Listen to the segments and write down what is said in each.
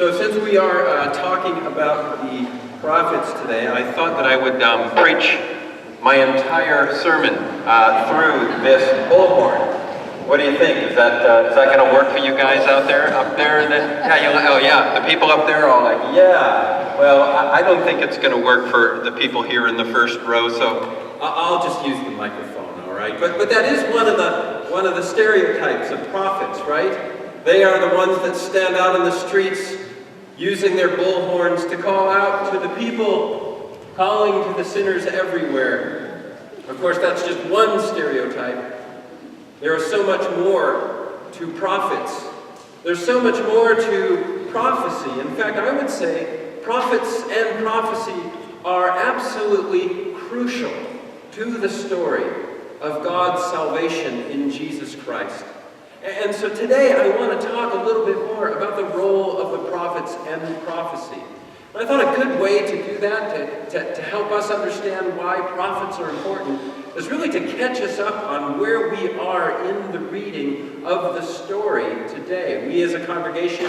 So since we are talking about the prophets today, I thought that I would preach my entire sermon through this bullhorn. What do you think? Is that going to work for you guys out there? Up there? The people up there are all like, yeah. Well, I don't think it's going to work for the people here in the first row, so I'll just use the microphone, all right? But that is one of the stereotypes of prophets, right? They are the ones that stand out in the streets using their bullhorns to call out to the people, calling to the sinners everywhere. Of course, that's just one stereotype. There is so much more to prophets. There's so much more to prophecy. In fact, I would say prophets and prophecy are absolutely crucial to the story of God's salvation in Jesus Christ. And so today I want to talk a little bit more about the role of the prophets and prophecy. And I thought a good way to do that, to help us understand why prophets are important, is really to catch us up on where we are in the reading of the story today. We as a congregation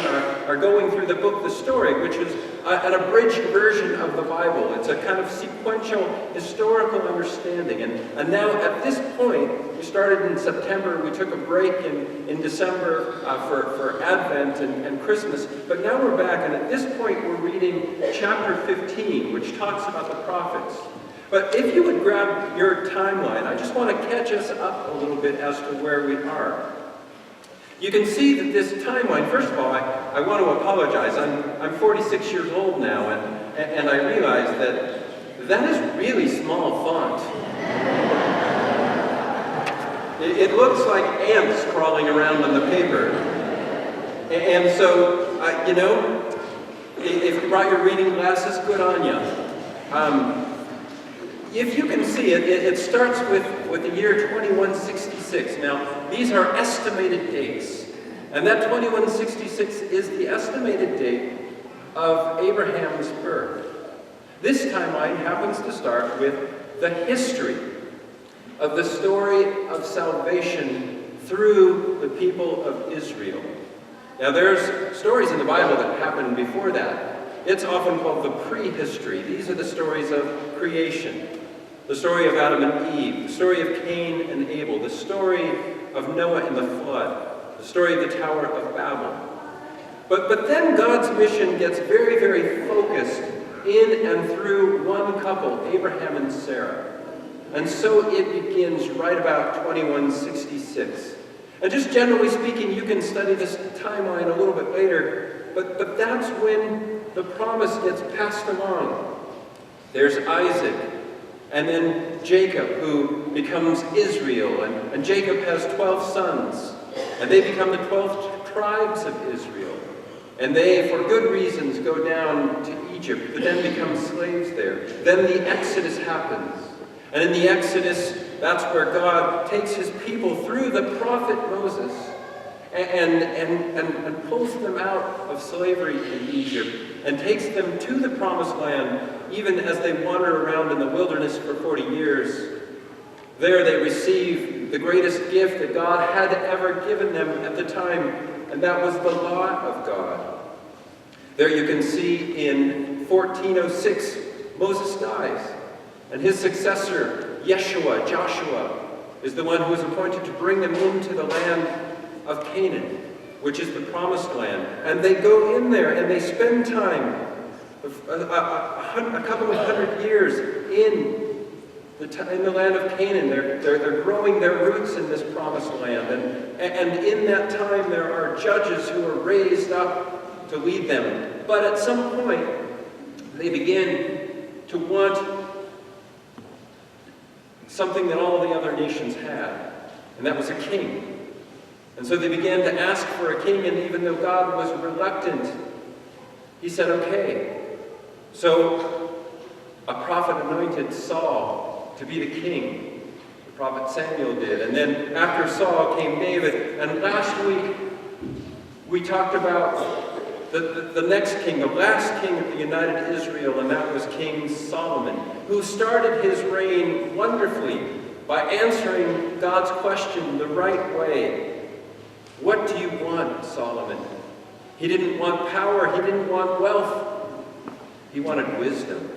are going through the book The Story, which is an abridged version of the Bible. It's a kind of sequential historical understanding. And now at this point, we started in September, we took a break in December for Advent and Christmas, but now we're back, and at this point we're reading chapter 15, which talks about the prophets. But if you would grab your timeline, I just want to catch us up a little bit as to where we are. You can see that this timeline, first of all, I want to apologize. I'm 46 years old now, and I realize that is really small font. It looks like ants crawling around on the paper. And so, if you brought your reading glasses, good on you. If you can see it, it starts with the year 2166. Now, these are estimated dates. And that 2166 is the estimated date of Abraham's birth. This timeline happens to start with the history of the story of salvation through the people of Israel. Now, there's stories in the Bible that happened before that. It's often called the prehistory. These are the stories of creation. The story of Adam and Eve, the story of Cain and Abel, the story of Noah and the flood, the story of the Tower of Babel. But then God's mission gets very, very focused in and through one couple, Abraham and Sarah. And so it begins right about 2166. And just generally speaking, you can study this timeline a little bit later, but that's when the promise gets passed along. There's Isaac, and then Jacob, who becomes Israel, and Jacob has 12 sons, and they become the 12 tribes of Israel. And they, for good reasons, go down to Egypt, but then become slaves there. Then the Exodus happens. And in the Exodus, that's where God takes his people through the prophet Moses and pulls them out of slavery in Egypt and takes them to the promised land, even as they wander around in the wilderness for 40 years. There they receive the greatest gift that God had ever given them at the time, and that was the law of God. There you can see in 1406, Moses dies, and his successor, Joshua, is the one who is appointed to bring them into the land of Canaan, which is the promised land. And they go in there and they spend time, a couple of hundred years in the land of Canaan. They're growing their roots in this promised land. And in that time there are judges who are raised up to lead them. But at some point, they begin to want something that all the other nations had, and that was a king. And so they began to ask for a king, and even though God was reluctant, he said, okay. So a prophet anointed Saul to be the king. The prophet Samuel did. And then after Saul came David. And last week, we talked about the next king, the last king of the united Israel, and that was King Solomon, who started his reign wonderfully by answering God's question the right way. What do you want, Solomon? He didn't want power. He didn't want wealth. He wanted wisdom.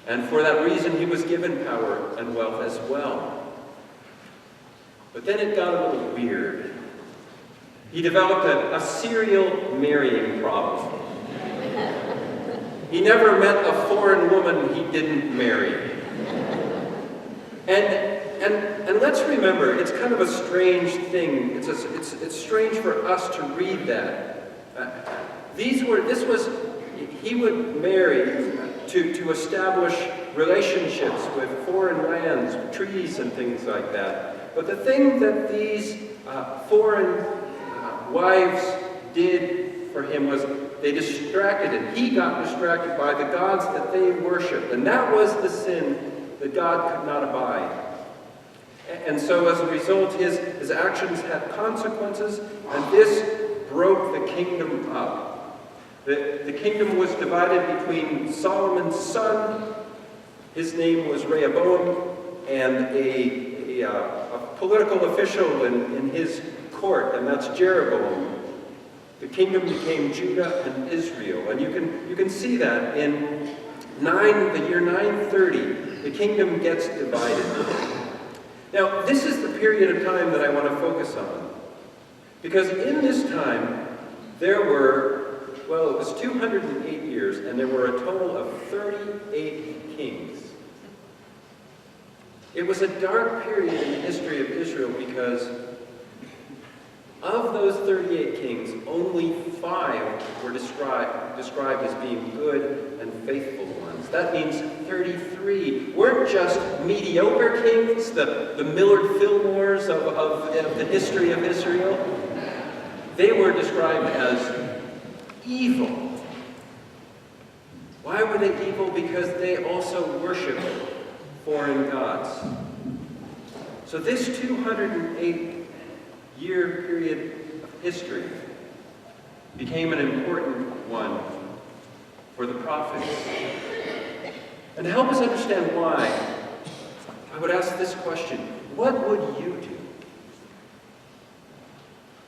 And for that reason, he was given power and wealth as well. But then it got a little weird. He developed a serial marrying problem. He never met a foreign woman he didn't marry. And let's remember, it's kind of a strange thing. It's strange for us to read that. He would marry to establish relationships with foreign lands, treaties and things like that. But the thing that these foreign wives did for him was they distracted him. He got distracted by the gods that they worshiped. And that was the sin that God could not abide. And so as a result, his actions had consequences, and this broke the kingdom up. The kingdom was divided between Solomon's son, his name was Rehoboam, and a political official in his court, and that's Jeroboam. The kingdom became Judah and Israel, and you can see that in the year 930, the kingdom gets divided. Now, this is the period of time that I want to focus on, because in this time there were, it was 208 years, and there were a total of 38 kings. It was a dark period in the history of Israel because of those 38 kings, only 5 were described as being good and faithful ones. That means 33 weren't just mediocre kings, the Millard Fillmores of the history of Israel. They were described as evil. Why were they evil? Because they also worshiped foreign gods. So this 208-year period of history became an important one for the prophets. And to help us understand why, I would ask this question: what would you do?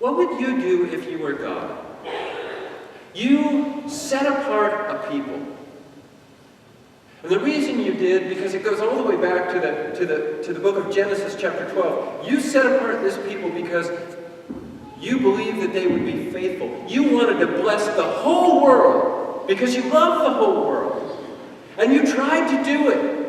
What would you do if you were God? You set apart a people. And the reason you did, because it goes all the way back to the book of Genesis chapter 12. You set apart this people because you believed that they would be faithful. You wanted to bless the whole world because you love the whole world. And you tried to do it.